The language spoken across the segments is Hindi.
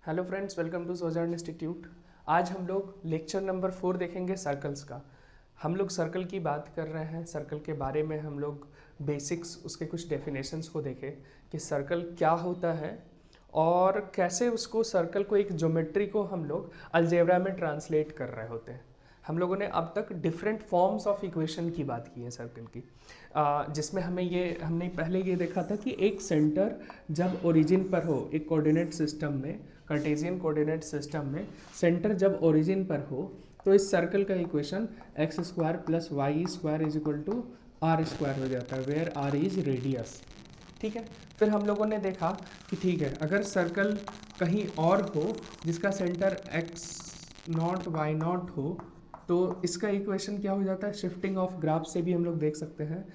Hello friends, welcome to Sojan institute. आज हम लोग लेक्चर नंबर 4 देखेंगे सर्कल्स का। हम लोग सर्कल की बात कर रहे हैं। सर्कल के बारे में हम लोग बेसिक्स, उसके कुछ डेफिनेशंस को देखें कि सर्कल क्या होता है और कैसे उसको सर्कल को एक ज्योमेट्री को हम लोग अलजेब्रा में ट्रांसलेट कर रहे होते हैं। हम लोगों ने अब तक डिफरेंट फॉर्म्स ऑफ इक्वेशन की बात की है सर्कल की, जिसमें हमने पहले ये देखा था कि एक सेंटर जब ओरिजिन पर हो, एक कोऑर्डिनेट सिस्टम में, कार्टेशियन कोऑर्डिनेट सिस्टम में सेंटर जब ओरिजिन पर हो तो इस सर्कल का equation x square plus y square is equal to r square हो जाता है, वेयर आर इज रेडियस। ठीक है। फिर हम लोगों ने देखा कि ठीक है, अगर सर्कल कहीं और हो जिसका centre x naught y naught हो तो इसका इक्वेशन क्या हो जाता है, शिफ्टिंग ऑफ ग्राफ से भी हम लोग देख सकते हैं,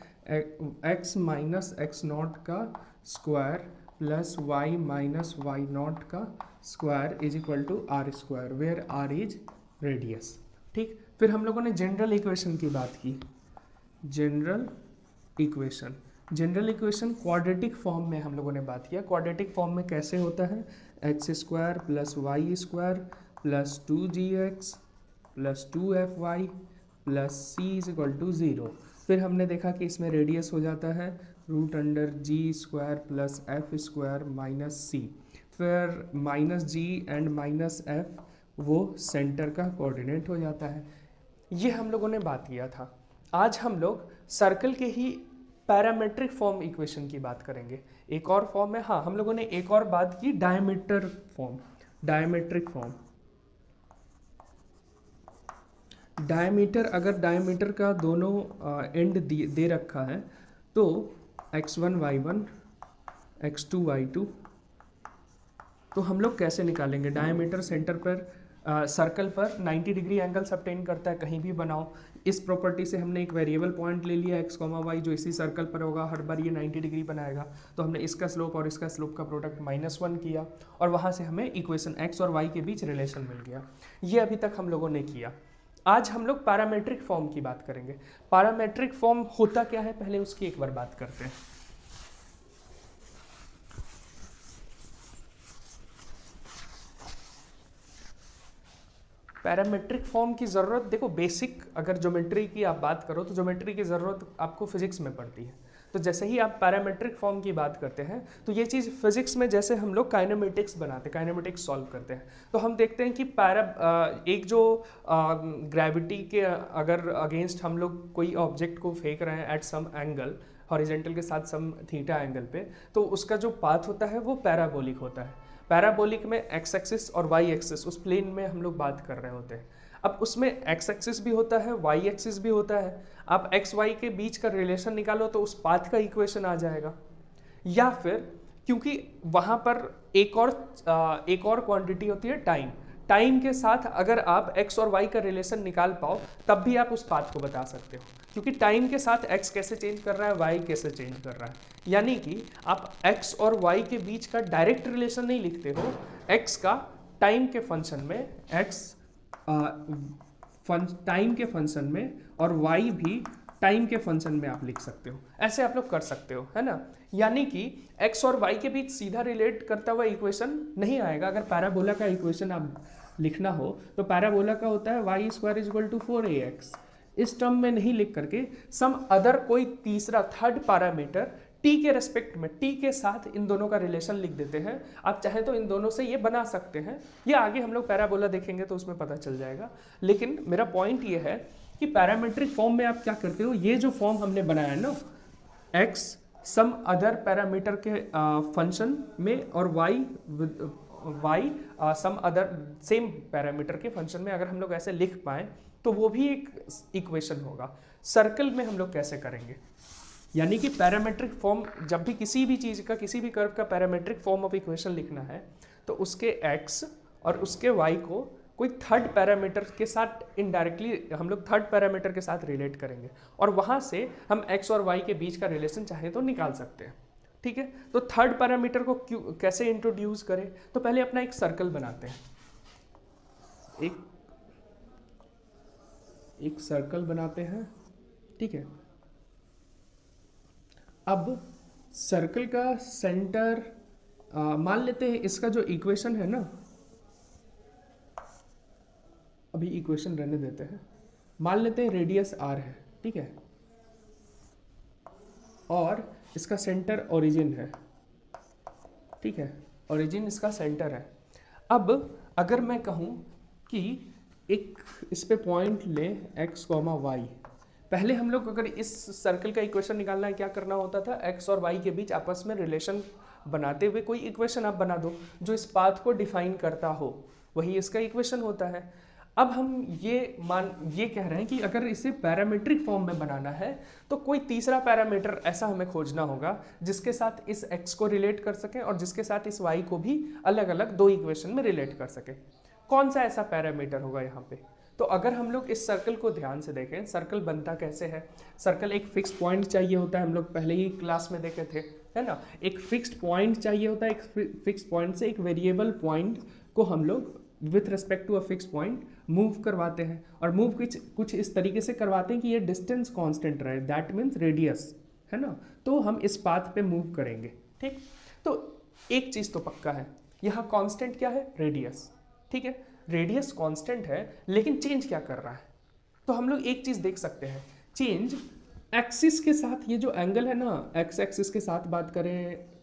एक्स माइनस एक्स नॉट का square plus y minus y naught का square is equal to r square, where r is radius. ठीक। फिर हम लोगों ने जनरल इक्वेशन की बात की। जनरल इक्वेशन क्वाड्रेटिक फॉर्म में हम लोगों ने बात किया। क्वाड्रेटिक फॉर्म में कैसे होता है, x square plus y square plus 2gx plus 2fy plus c is equal to 0। फिर हमने देखा कि इसमें रेडियस हो जाता है root under g square plus f square minus c. फिर minus g and minus f वो सेंटर का कोऑर्डिनेट हो जाता है। ये हम लोगों ने बात किया था। आज हम लोग सर्कल के ही पैरामेट्रिक फॉर्म इक्वेशन की बात करेंगे। एक और फॉर्म है, हाँ, हम लोगों ने एक और बात की diameter form, diametric form. Diameter, अगर डायमीटर का दोनों एंड दे रखा है तो x1 y1 x2 y2, तो हम लोग कैसे निकालेंगे डायमीटर। सेंटर पर सर्कल पर 90 डिग्री एंगल सबटेन करता है, कहीं भी बनाओ। इस प्रॉपर्टी से हमने एक वेरिएबल पॉइंट ले लिया x, y जो इसी सर्कल पर होगा, हर बार ये 90 डिग्री बनाएगा। तो हमने इसका स्लोप और इसका स्लोप का प्रोडक्ट -1 किया और वहाँ से हमें इक्वेशन x और y के बीच रिलेशन मिल गया। ये अभी तक हम लोगों ने किया। आज हम लोग पैरामेट्रिक फॉर्म की बात करेंगे। पैरामेट्रिक फॉर्म होता क्या है, पहले उसकी एक बार बात करते हैं। पैरामेट्रिक फॉर्म की ज़रूरत, देखो, बेसिक अगर ज्योमेट्री की आप बात करो तो ज्योमेट्री की ज़रूरत आपको फिजिक्स में पड़ती है। तो जैसे ही आप पैरामेट्रिक फॉर्म की बात करते हैं तो ये चीज़ फिजिक्स में, जैसे हम लोग काइनेमेटिक्स बनाते हैं, काइनेमेटिक्स सॉल्व करते हैं, तो हम देखते हैं कि एक जो ग्रेविटी के अगर अगेंस्ट हम लोग कोई ऑब्जेक्ट को फेंक रहे हैं एट सम एंगल, हॉरिजेंटल के साथ सम थीटा एंगल पे, तो उसका जो पाथ होता है वो पैराबोलिक होता है। पैराबोलिक में एक्स एक्सिस और वाई एक्सिस, उस प्लेन में हम लोग बात कर रहे होते हैं। अब उसमें एक्स एक्सिस भी होता है, वाई एक्सिस भी होता है। आप एक्स वाई के बीच का रिलेशन निकालो तो उस पाथ का इक्वेशन आ जाएगा। या फिर क्योंकि वहाँ पर एक और क्वांटिटी होती है टाइम, टाइम के साथ अगर आप x और y का रिलेशन निकाल पाओ तब भी आप उस पाथ को बता सकते हो, क्योंकि टाइम के साथ x कैसे चेंज कर रहा है, y कैसे चेंज कर रहा है। यानी कि आप x और y के बीच का डायरेक्ट रिलेशन नहीं लिखते हो, x का टाइम के फंक्शन में, x टाइम के फंक्शन में और y भी टाइम के फंक्शन में आप लिख सकते हो। ऐसे आप लोग कर सकते हो, है ना। यानी कि x और y के बीच सीधा रिलेट करता हुआ इक्वेशन नहीं आएगा। अगर पैराबोला का इक्वेशन आप लिखना हो तो पैराबोला का होता है y square is equal to 4ax। इस टर्म में नहीं लिख करके सम अदर कोई तीसरा, थर्ड पैरामीटर t के रेस्पेक्ट में, t के साथ इन दोनों का रिलेशन लिख देते हैं। आप चाहे तो इन दोनों से ये बना सकते हैं, ये आगे हम लोग पैराबोला देखेंगे तो उसमें पता चल जाएगा। लेकिन मेरा पॉइंट ये है कि पैरामीट्रिक फॉर्म में आप क्या करते हो, ये जो फॉर्म हमने बनाया है ना, x सम अदर पैरामीटर के फंक्शन में और y some other same parameter के फंक्शन में, अगर हम लोग ऐसे लिख पाए तो वो भी एक इक्वेशन होगा। सर्कल में हम लोग कैसे करेंगे, यानी कि पैरामेट्रिक फॉर्म, जब भी किसी भी चीज़ का, किसी भी कर्व का पैरामेट्रिक फॉर्म ऑफ इक्वेशन लिखना है तो उसके x और उसके y को कोई थर्ड पैरामीटर के साथ इनडायरेक्टली हम लोग थर्ड पैरामीटर के साथ रिलेट करेंगे और वहाँ से हम x और y के बीच का रिलेशन चाहे तो निकाल सकते हैं। ठीक है। तो थर्ड पैरामीटर को कैसे इंट्रोड्यूस करें, तो पहले अपना एक सर्कल बनाते हैं। एक सर्कल बनाते हैं। ठीक है। अब सर्कल का सेंटर मान लेते हैं, इसका जो इक्वेशन है ना, अभी इक्वेशन रहने देते हैं। मान लेते हैं रेडियस r है, ठीक है, और इसका सेंटर ओरिजिन है, ठीक है, ओरिजिन इसका सेंटर है। अब अगर मैं कहूँ कि एक इस पे पॉइंट ले x, y, पहले हम लोग अगर इस सर्कल का इक्वेशन निकालना है क्या करना होता था, x और y के बीच आपस में रिलेशन बनाते हुए कोई इक्वेशन आप बना दो जो इस पाथ को डिफाइन करता हो, वही इसका इक्वेशन होता है। अब हम ये कह रहे हैं कि अगर इसे पैरामीट्रिक फॉर्म में बनाना है तो कोई तीसरा पैरामीटर ऐसा हमें खोजना होगा जिसके साथ इस x को रिलेट कर सके और जिसके साथ इस y को भी अलग अलग दो इक्वेशन में रिलेट कर सके। कौन सा ऐसा पैरामीटर होगा यहाँ पे? तो अगर हम लोग इस सर्कल को ध्यान से देखें, सर्कल बनता कैसे है, सर्कल एक फिक्स पॉइंट चाहिए होता है, हम लोग पहले ही क्लास में देखे थे, है ना, एक फिक्स्ड पॉइंट चाहिए होता है, एक फिक्स पॉइंट से एक वेरिएबल पॉइंट को हम लोग with respect to a fix point move करवाते हैं, और मूव कुछ इस तरीके से करवाते हैं कि ये डिस्टेंस कांस्टेंट रहे, दैट मीन्स रेडियस, है ना, तो हम इस पाथ पे मूव करेंगे, ठीक। तो एक चीज़ तो पक्का है, यहाँ कांस्टेंट क्या है, रेडियस, ठीक है, रेडियस कांस्टेंट है, लेकिन चेंज क्या कर रहा है, तो हम लोग एक चीज़ देख सकते हैं, चेंज एक्सिस के साथ, ये जो एंगल है ना, एक्स एक्सिस के साथ बात करें,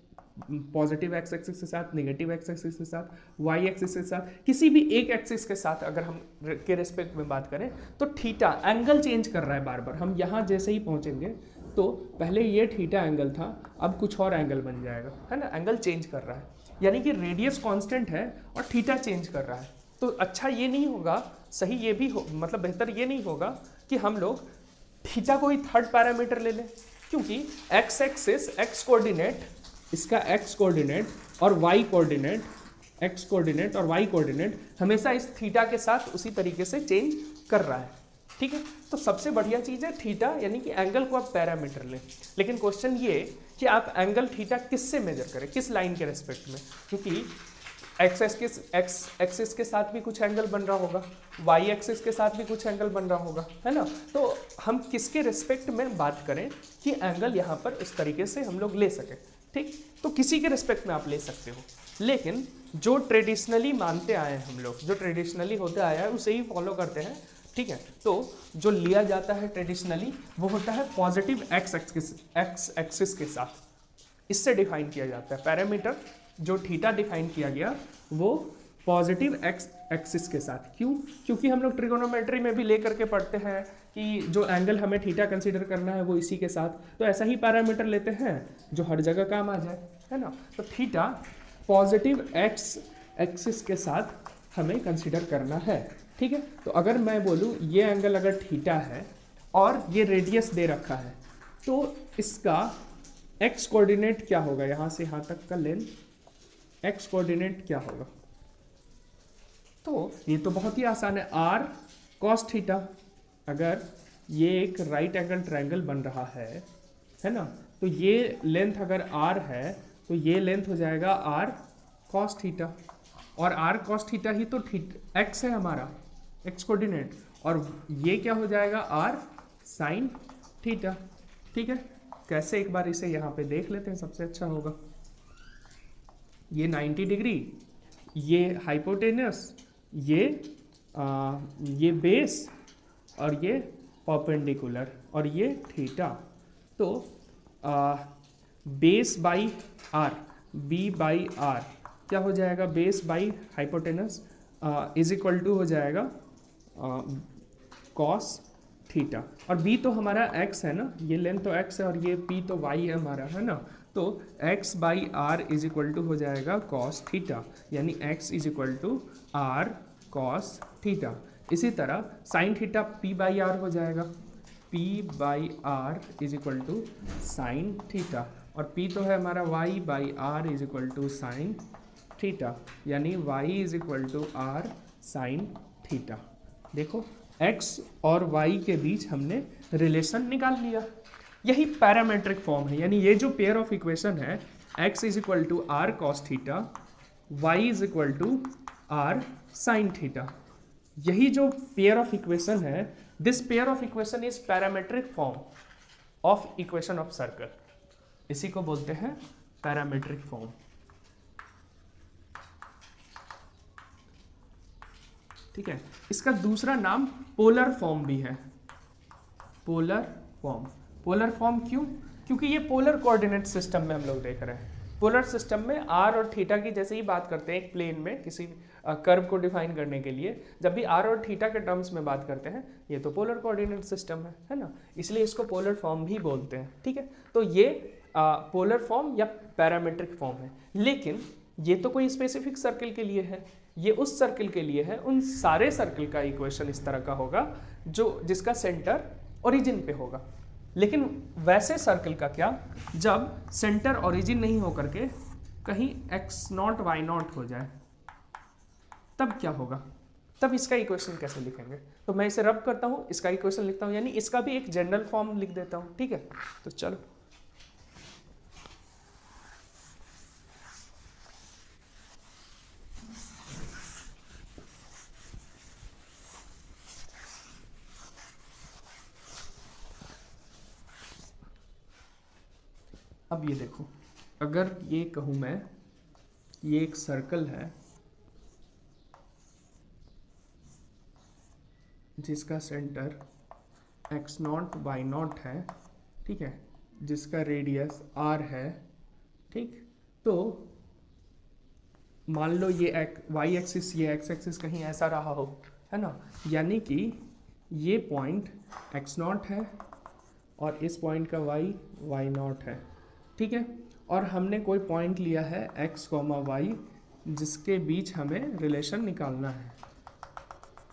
पॉजिटिव एक्स एक्सिस के साथ, नेगेटिव एक्स एक्सिस के साथ, वाई एक्सिस के साथ, किसी भी एक एक्सिस के साथ अगर हम के रेस्पेक्ट में बात करें तो थीटा एंगल चेंज कर रहा है बार बार। हम यहाँ जैसे ही पहुँचेंगे तो पहले ये थीटा एंगल था, अब कुछ और एंगल बन जाएगा, है ना, एंगल चेंज कर रहा है, यानी कि रेडियस कांस्टेंट है और थीटा चेंज कर रहा है। तो अच्छा ये नहीं होगा, सही ये भी हो, मतलब बेहतर ये नहीं होगा कि हम लोग थीटा को ही थर्ड पैरामीटर ले लें, क्योंकि एक्स एक्सिस, एक्स कोऑर्डिनेट, इसका x कोऑर्डिनेट और y कोऑर्डिनेट, x कोऑर्डिनेट और y कोऑर्डिनेट हमेशा इस थीटा के साथ उसी तरीके से चेंज कर रहा है, ठीक है। तो सबसे बढ़िया चीज़ है थीटा, यानी कि एंगल को आप पैरामीटर लें। लेकिन क्वेश्चन ये कि आप एंगल थीटा किससे मेजर करें, किस लाइन के रेस्पेक्ट में, क्योंकि एक्स एक्सिस के साथ भी कुछ एंगल बन रहा होगा, वाई एक्सिस के साथ भी कुछ एंगल बन रहा होगा, है ना। तो हम किसके रेस्पेक्ट में बात करें कि एंगल यहाँ पर इस तरीके से हम लोग ले सकें, ठीक। तो किसी के रिस्पेक्ट में आप ले सकते हो, लेकिन जो ट्रेडिशनली मानते आए हैं हम लोग, जो ट्रेडिशनली होते आया है उसे ही फॉलो करते हैं, ठीक है। तो जो लिया जाता है ट्रेडिशनली वो होता है पॉजिटिव एक्स एक्सिस के साथ, इससे डिफाइन किया जाता है पैरामीटर। जो थीटा डिफाइन किया गया वो पॉजिटिव एक्स एक्सिस के साथ। क्यों? क्योंकि हम लोग ट्रिगोनोमेट्री में भी लेकर के पढ़ते हैं कि जो एंगल हमें थीटा कंसीडर करना है वो इसी के साथ, तो ऐसा ही पैरामीटर लेते हैं जो हर जगह काम आ जाए, है ना। तो थीटा पॉजिटिव एक्स एक्सिस के साथ हमें कंसीडर करना है, ठीक है। तो अगर मैं बोलूँ ये एंगल अगर थीटा है और ये रेडियस दे रखा है, तो इसका एक्स कोऑर्डिनेट क्या होगा, यहाँ से यहाँ तक का लेंथ, एक्स कोऑर्डिनेट क्या होगा? तो ये तो बहुत ही आसान है, आर कॉस थीटा। अगर ये एक राइट एंगल ट्रायंगल बन रहा है ना, तो ये लेंथ अगर आर है तो ये लेंथ हो जाएगा आर कॉस थीटा, और आर कॉस थीटा ही तो एक्स है हमारा, एक्स कोऑर्डिनेट, और ये क्या हो जाएगा आर साइन थीटा, ठीक है। कैसे, एक बार इसे यहाँ पे देख लेते हैं, सबसे अच्छा होगा। ये 90 डिग्री, ये हाइपोटेनस, ये बेस, और ये परपेंडिकुलर, और ये थीटा। तो base by r, b by r क्या हो जाएगा, base by hypotenuse is equal to हो जाएगा कॉस थीटा, और बी तो हमारा एक्स है ना, ये लेंथ तो एक्स है और ये पी तो वाई है हमारा, है ना। तो x by r is equal to हो जाएगा कॉस थीटा, यानी x is equal to r cos theta. इसी तरह sine theta p by r हो जाएगा, p by r is equal to sine theta, और p तो है हमारा y by r is equal to sine theta, यानी y is equal to r sine theta. देखो x और y के बीच हमने रिलेशन निकाल लिया, यही पैरामेट्रिक फॉर्म है। यानी ये जो पेयर ऑफ इक्वेशन है, x is equal to r cos theta, y is equal to r sine theta, यही जो पेयर ऑफ इक्वेशन है, this pair of equation is parametric form of equation of circle, इसी को बोलते हैं पैरामेट्रिक फॉर्म। ठीक है। इसका दूसरा नाम पोलर फॉर्म भी है, पोलर फॉर्म। पोलर फॉर्म क्यों? क्योंकि ये पोलर कोऑर्डिनेट सिस्टम में हम लोग देख रहे हैं। पोलर सिस्टम में आर और थीटा की जैसे ही बात करते हैं एक प्लेन में किसी कर्व को डिफाइन करने के लिए, जब भी आर और थीटा के टर्म्स में बात करते हैं, ये तो पोलर कोऑर्डिनेट सिस्टम है ना, इसलिए इसको पोलर फॉर्म भी बोलते हैं। ठीक है, तो ये पोलर फॉर्म या पैरामीट्रिक फॉर्म है। लेकिन ये तो कोई स्पेसिफिक सर्किल के लिए है, ये उस सर्किल के लिए है, उन सारे सर्किल का इक्वेशन इस तरह का होगा जिसका सेंटर ओरिजिन पे होगा। लेकिन वैसे सर्किल का क्या, जब सेंटर ओरिजिन नहीं होकर के कहीं x0 y0 हो जाए, तब क्या होगा, तब इसका इक्वेशन कैसे लिखेंगे? तो मैं इसे रब करता हूँ, इसका इक्वेशन लिखता हूँ, यानी इसका भी एक जनरल फॉर्म लिख देता हूँ। ठीक है, तो चलो अब ये देखो, अगर ये कहूँ मैं, ये एक सर्कल है जिसका सेंटर x0 y0 है, ठीक है, जिसका रेडियस r है, ठीक, तो मान लो ये y एक्सिस, ये x एक्सिस कहीं ऐसा रहा हो, है ना, यानी कि ये पॉइंट x0 है और इस पॉइंट का y0 है। ठीक है, और हमने कोई पॉइंट लिया है x, y, जिसके बीच हमें रिलेशन निकालना है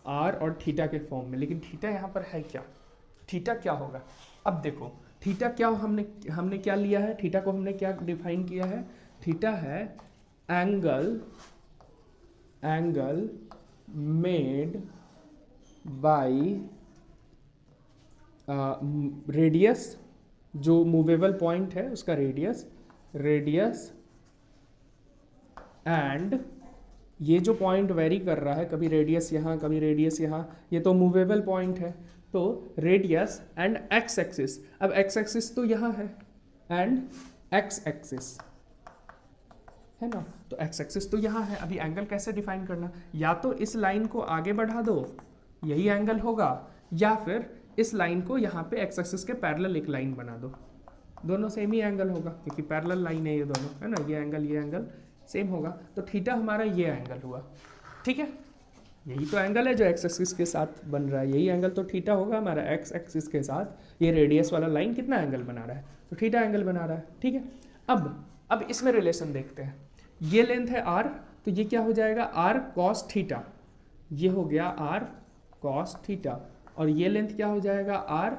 r और थीटा के फॉर्म में। लेकिन थीटा यहाँ पर है क्या, थीटा क्या होगा? अब देखो थीटा क्या, हमने क्या लिया है, थीटा को हमने क्या डिफाइन किया है? थीटा है एंगल मेड बाय रेडियस, जो मूवेबल पॉइंट है उसका रेडियस एंड ये जो पॉइंट वेरी कर रहा है, कभी रेडियस यहाँ कभी रेडियस यहाँ, ये तो मूवेबल पॉइंट है, तो रेडियस एंड एक्स एक्सिस। अब एक्स एक्सिस तो यहाँ है एंड एक्स एक्सिस है ना, तो एक्स एक्सिस तो यहाँ है। अभी एंगल कैसे डिफाइन करना, या तो इस लाइन को आगे बढ़ा दो, यही एंगल होगा, या फिर इस लाइन को यहाँ पे एक्स एक्सिस के पैरेलल एक लाइन बना दो, दोनों सेम ही एंगल होगा क्योंकि पैरेलल लाइन है ये दोनों, है ना, ये एंगल सेम होगा, तो थीटा हमारा ये एंगल हुआ। ठीक है, यही तो एंगल है जो एक्स एक्सिस के साथ बन रहा है, यही एंगल तो थीटा होगा हमारा एक्स एक्सिस के साथ। ये रेडियस वाला लाइन कितना एंगल बना रहा है, तो थीटा एंगल बना रहा है। ठीक है, अब इसमें रिलेशन देखते हैं। ये लेंथ है r, तो ये क्या हो जाएगा, r cos थीटा, ये हो गया r cos थीटा, और ये लेंथ क्या हो जाएगा, r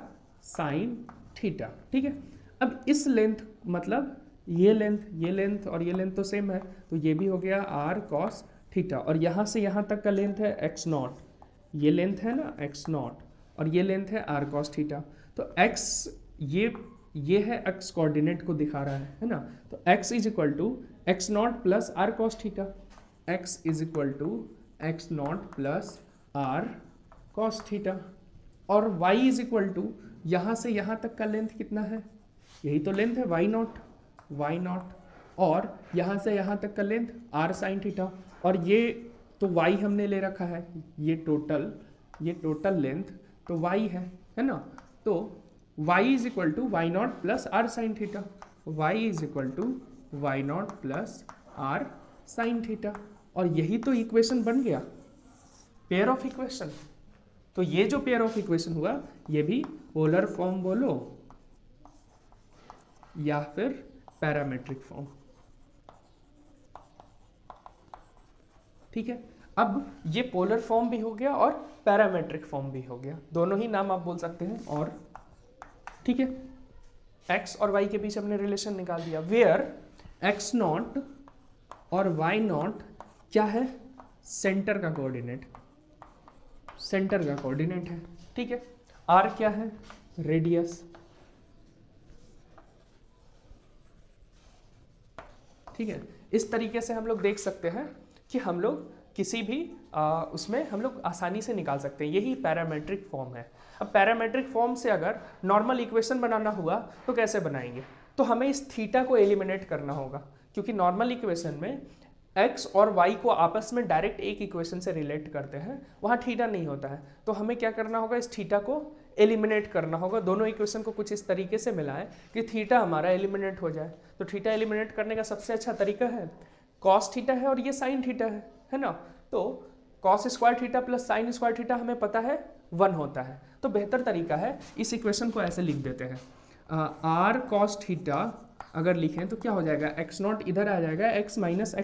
sin थीटा। ठीक है, अब इस लेंथ मतलब ये लेंथ और ये लेंथ तो सेम है, तो ये भी हो गया r cos थीटा, और यहाँ से यहाँ तक का लेंथ है x0, ये लेंथ है ना x0, और ये लेंथ है r cos थीटा। तो x ये है x कोऑर्डिनेट को दिखा रहा है ना, तो x is equal to x0 plus r cos theta, x is equal to x0 plus r cos theta, और y इज इक्वल टू यहाँ से यहाँ तक का लेंथ कितना है, यही तो लेंथ है y0, और यहाँ से यहाँ तक का लेंथ r sin थीटा, और ये तो y हमने ले रखा है, ये टोटल लेंथ तो y है ना, तो y is equal to y0 plus r sin theta, y is equal to y0 plus r sin theta, और यही तो इक्वेशन बन गया, पेयर ऑफ इक्वेशन। तो ये जो पेयर ऑफ इक्वेशन हुआ, ये भी पोलर फॉर्म बोलो या फिर पैरामेट्रिक फॉर्म। ठीक है, अब ये पोलर फॉर्म भी हो गया और पैरामेट्रिक फॉर्म भी हो गया, दोनों ही नाम आप बोल सकते हैं। और ठीक है, x और y के बीच हमने रिलेशन निकाल दिया, वेयर x0 और y0 क्या है, सेंटर का कोऑर्डिनेट है। ठीक है, r क्या है, रेडियस। ठीक है, इस तरीके से हम लोग देख सकते हैं कि हम लोग किसी भी उसमें हम लोग आसानी से निकाल सकते हैं, यही पैरामेट्रिक फॉर्म है। अब पैरामेट्रिक फॉर्म से अगर नॉर्मल इक्वेशन बनाना हुआ तो कैसे बनाएंगे, तो हमें इस थीटा को एलिमिनेट करना होगा, क्योंकि नॉर्मल इक्वेशन में एक्स और वाई को आपस में डायरेक्ट एक इक्वेशन से रिलेट करते हैं, वहाँ थीटा नहीं होता है, तो हमें क्या करना होगा, इस थीटा को एलिमिनेट करना होगा। दोनों इक्वेशन को कुछ इस तरीके से मिलाएं कि थीटा हमारा एलिमिनेट हो जाए। तो थीटा एलिमिनेट करने का सबसे अच्छा तरीका है कॉस थीटा है और ये साइन थीटा है ना। तो cos square theta plus sine square theta हमें पता है 1 होता है। तो बेहतर तरीका है इस इक्वेशन को ऐसे लिख देते हैं, आर कॉस थीटा अगर लिखें तो क्या हो जाएगा, एक्स नॉट इधर आ जाएगा, एक्स माइनस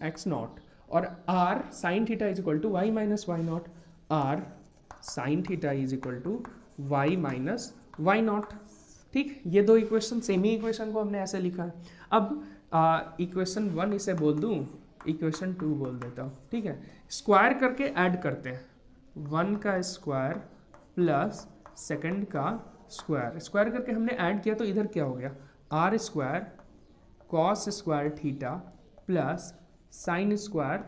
एक्स नॉट, और r sine theta is equal to y minus y naught, r sine theta is equal to y minus y naught. ठीक, ये दो इक्वेशन सेम ही इक्वेशन को हमने ऐसे लिखा है। अब इक्वेशन 1 इसे बोल दूं, इक्वेशन 2 बोल देता हूँ। ठीक है, स्क्वायर करके ऐड करते हैं, 1 का स्क्वायर प्लस सेकंड का स्क्वायर, स्क्वायर करके हमने ऐड किया तो इधर क्या हो गया, r square cos square theta plus sine square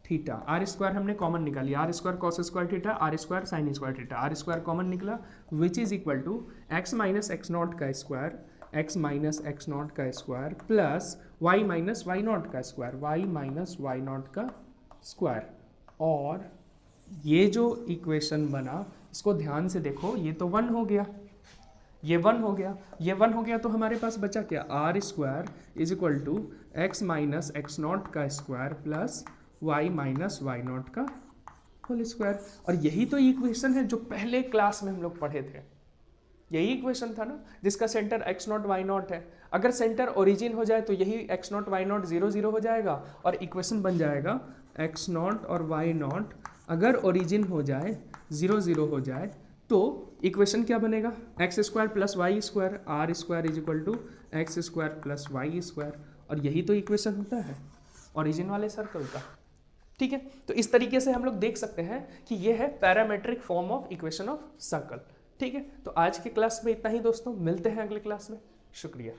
theta. R square हमने कॉमन निकाली, r square cos square theta, r square sine square theta, r square common निकला which is equal to x minus x naught का square, x minus x naught का square plus y minus y naught का square, Y minus y naught का स्क्वायर। और ये जो इक्वेशन बना इसको ध्यान से देखो, ये तो 1 हो गया, ये 1 हो गया, ये 1 हो गया, तो हमारे पास बचा क्या, r square is equal to x minus x naught का square plus y minus y naught का होल स्क्वायर। और यही तो इक्वेशन है जो पहले क्लास में हम लोग पढ़े थे, यही इक्वेशन था ना जिसका centre x naught y naught है। अगर सेंटर ओरिजिन हो जाए तो यही एक्स नॉट वाई नॉट 0 0 हो जाएगा और इक्वेशन बन जाएगा एक्स नॉट और वाई नॉट अगर ओरिजिन हो जाए 0 0 हो जाए तो इक्वेशन क्या बनेगा, x square plus y square, r square is equal to x square plus y square. और यही तो इक्वेशन होता है ओरिजिन वाले सर्कल का। ठीक है, तो इस तरीके से हम लोग देख सकते हैं कि ये है parametric form of equation of circle. ठीक है, तो आज के क्लास में इतना ही दोस्तों, मिलते हैं अगले क्लास में, शुक्रिया।